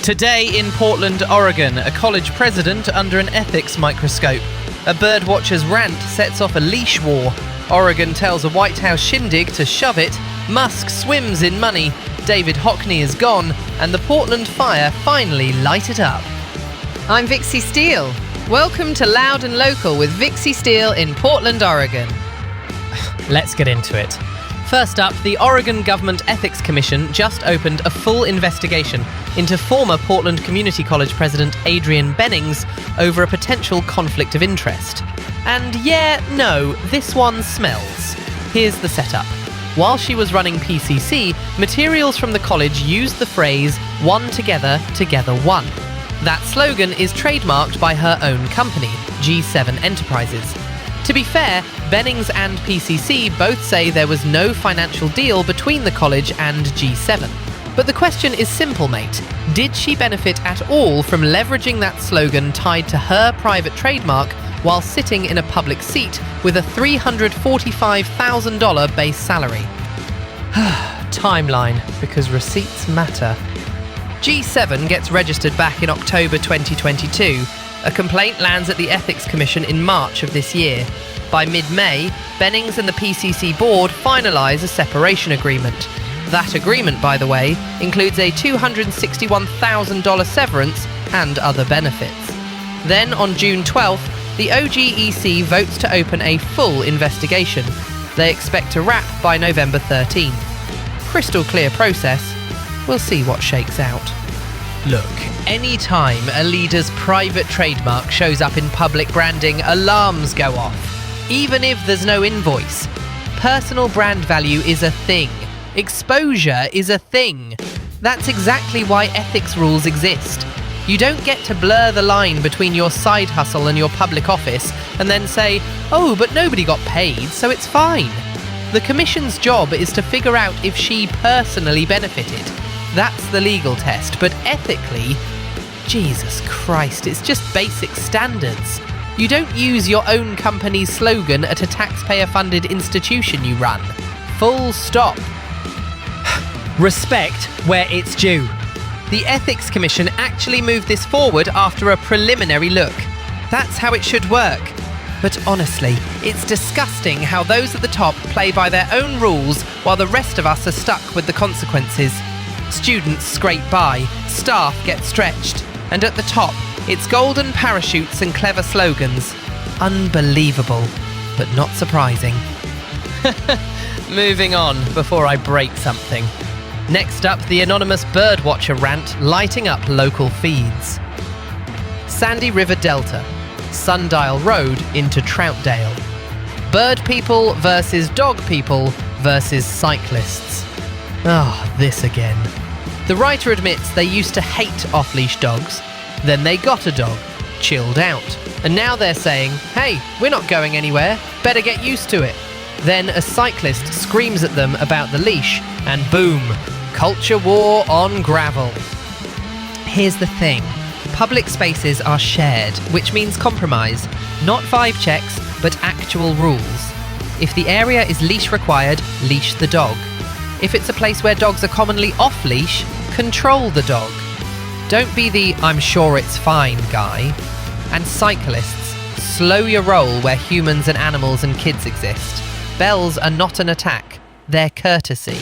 Today in Portland, Oregon, a college president under an ethics microscope. A birdwatcher's rant sets off a leash war. Oregon tells a White House shindig to shove it. Musk swims in money. David Hockney is gone. And the Portland fire finally lighted up. I'm Vixie Steele. Welcome to Loud and Local with Vixie Steele in Portland, Oregon. Let's get into it. First up, the Oregon Government Ethics Commission just opened a full investigation into former Portland Community College President Adrian Bennings over a potential conflict of interest. And this one smells. Here's the setup. While she was running PCC, materials from the college used the phrase, "one together, together one." That slogan is trademarked by her own company, G7 Enterprises. To be fair, Bennings and PCC both say there was no financial deal between the college and G7. But the question is simple, mate. Did she benefit at all from leveraging that slogan tied to her private trademark while sitting in a public seat with a $345,000 base salary? Timeline, because receipts matter. G7 gets registered back in October 2022. A complaint lands at the Ethics Commission in March of this year. By mid-May, Bennings and the PCC board finalise a separation agreement. That agreement, by the way, includes a $261,000 severance and other benefits. Then, on June 12th, the OGEC votes to open a full investigation. They expect to wrap by November 13th. Crystal clear process. We'll see what shakes out. Look, any time a leader's private trademark shows up in public branding, alarms go off. Even if there's no invoice. Personal brand value is a thing. Exposure is a thing. That's exactly why ethics rules exist. You don't get to blur the line between your side hustle and your public office and then say, "Oh, but nobody got paid, so it's fine." The commission's job is to figure out if she personally benefited. That's the legal test, but ethically, Jesus Christ, it's just basic standards. You don't use your own company's slogan at a taxpayer-funded institution you run. Full stop. Respect where it's due. The Ethics Commission actually moved this forward after a preliminary look. That's how it should work. But honestly, it's disgusting how those at the top play by their own rules while the rest of us are stuck with the consequences. Students scrape by, staff get stretched, and at the top, it's golden parachutes and clever slogans. Unbelievable, but not surprising. Moving on before I break something. Next up, the anonymous birdwatcher rant lighting up local feeds. Sandy River Delta, Sundial Road into Troutdale. Bird people versus dog people versus cyclists. This again. The writer admits they used to hate off-leash dogs, then they got a dog, chilled out, and now they're saying, "Hey, we're not going anywhere, better get used to it." Then a cyclist screams at them about the leash, and boom, culture war on gravel. Here's the thing. Public spaces are shared, which means compromise. Not vibe checks, but actual rules. If the area is leash required, leash the dog. If it's a place where dogs are commonly off-leash, control the dog. Don't be the "I'm sure it's fine" guy. And cyclists, slow your roll where humans and animals and kids exist. Bells are not an attack, they're courtesy.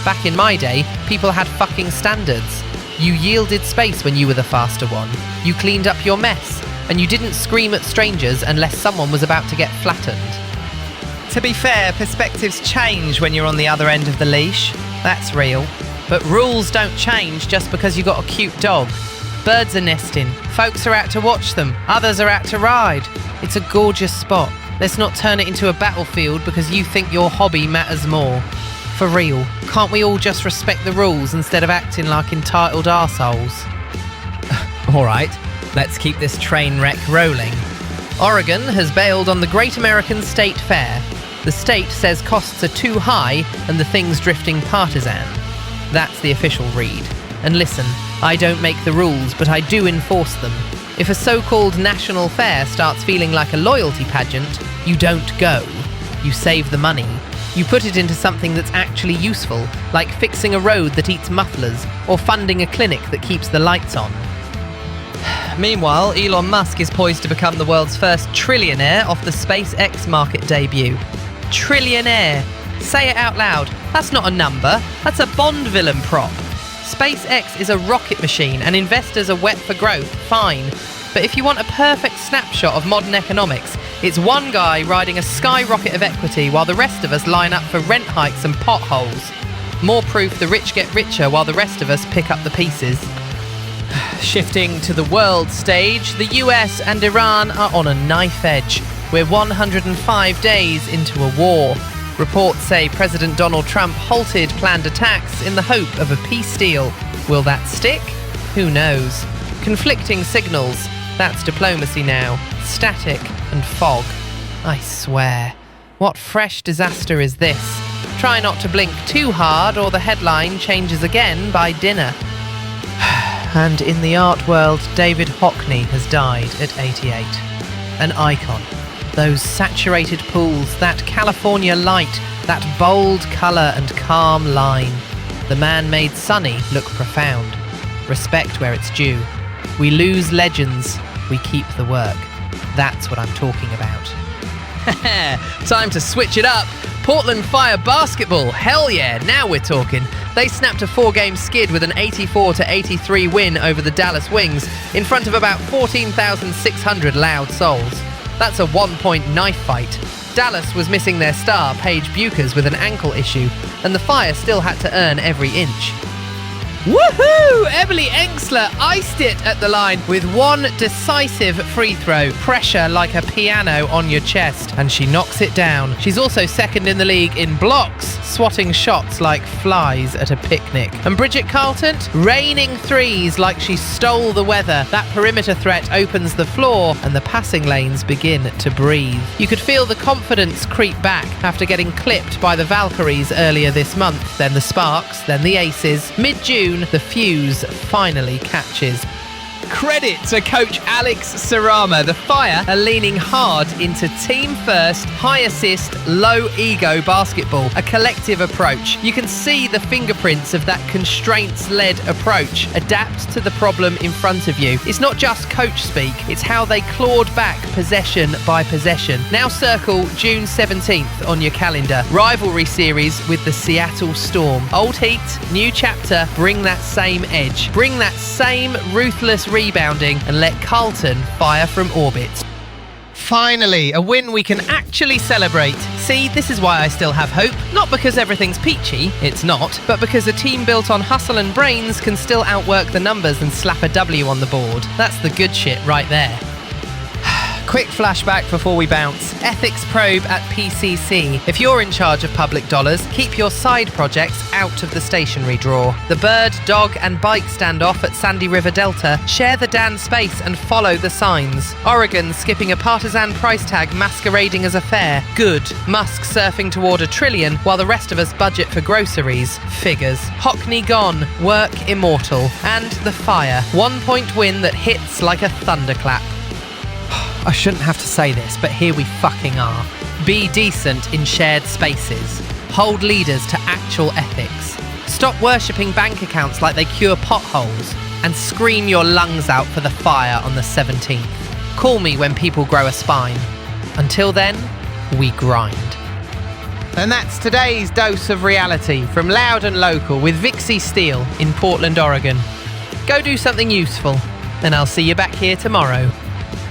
Back in my day, people had fucking standards. You yielded space when you were the faster one. You cleaned up your mess, and you didn't scream at strangers unless someone was about to get flattened. To be fair, perspectives change when you're on the other end of the leash. That's real. But rules don't change just because you got a cute dog. Birds are nesting. Folks are out to watch them. Others are out to ride. It's a gorgeous spot. Let's not turn it into a battlefield because you think your hobby matters more. For real, can't we all just respect the rules instead of acting like entitled arseholes? Alright, let's keep this train wreck rolling. Oregon has bailed on the Great American State Fair. The state says costs are too high and the thing's drifting partisan. That's the official read. And listen, I don't make the rules, but I do enforce them. If a so-called national fair starts feeling like a loyalty pageant, you don't go. You save the money. You put it into something that's actually useful, like fixing a road that eats mufflers or funding a clinic that keeps the lights on. Meanwhile, Elon Musk is poised to become the world's first trillionaire off the SpaceX market debut. Trillionaire. Say it out loud. That's not a number. That's a Bond villain prop. SpaceX is a rocket machine and investors are wet for growth, fine. But if you want a perfect snapshot of modern economics, it's one guy riding a skyrocket of equity while the rest of us line up for rent hikes and potholes. More proof the rich get richer while the rest of us pick up the pieces. Shifting to the world stage, the US and Iran are on a knife edge. We're 105 days into a war. Reports say President Donald Trump halted planned attacks in the hope of a peace deal. Will that stick? Who knows? Conflicting signals. That's diplomacy now. Static and fog. I swear. What fresh disaster is this? Try not to blink too hard or the headline changes again by dinner. And in the art world, David Hockney has died at 88. An icon. Those saturated pools, that California light, that bold colour and calm line. The man made Sunny look profound. Respect where it's due. We lose legends, we keep the work. That's what I'm talking about. Time to switch it up. Portland Fire basketball, hell yeah, now we're talking. They snapped a 4-game skid with an 84-83 win over the Dallas Wings in front of about 14,600 loud souls. That's a 1-point knife fight. Dallas was missing their star, Paige Buchers, with an ankle issue, and the Fire still had to earn every inch. Woohoo! Emily Engsler iced it at the line with one decisive free throw. Pressure like a piano on your chest, and she knocks it down. She's also second in the league in blocks, swatting shots like flies at a picnic. And Bridget Carlton, raining threes like she stole the weather. That perimeter threat opens the floor, and the passing lanes begin to breathe. You could feel the confidence creep back after getting clipped by the Valkyries earlier this month, then the Sparks, then the Aces. Mid-June, the fuse finally catches. Credit to coach Alex Sarama. The Fire are leaning hard into team first, high assist, low ego basketball, a collective approach. You can see the fingerprints of that constraints-led approach. Adapt to the problem in front of you. It's not just coach speak, it's how they clawed back possession by possession. Now circle June 17th on your calendar. Rivalry series with the Seattle Storm. Old heat, new chapter, bring that same edge. Bring that same ruthless rebounding and let Carlton fire from orbit. Finally, a win we can actually celebrate. See, this is why I still have hope. Not because everything's peachy, it's not, but because a team built on hustle and brains can still outwork the numbers and slap a W on the board. That's the good shit right there. Quick flashback before we bounce. Ethics probe at PCC. If you're in charge of public dollars, keep your side projects out of the stationery drawer. The bird, dog and bike standoff at Sandy River Delta. Share the Dan space and follow the signs. Oregon skipping a partisan price tag masquerading as a fair. Good. Musk surfing toward $1 trillion while the rest of us budget for groceries. Figures. Hockney gone. Work immortal. And the Fire. 1-point win that hits like a thunderclap. I shouldn't have to say this, but here we fucking are. Be decent in shared spaces. Hold leaders to actual ethics. Stop worshipping bank accounts like they cure potholes. And scream your lungs out for the Fire on the 17th. Call me when people grow a spine. Until then, we grind. And that's today's dose of reality from Loud and Local with Vixie Steele in Portland, Oregon. Go do something useful, and I'll see you back here tomorrow.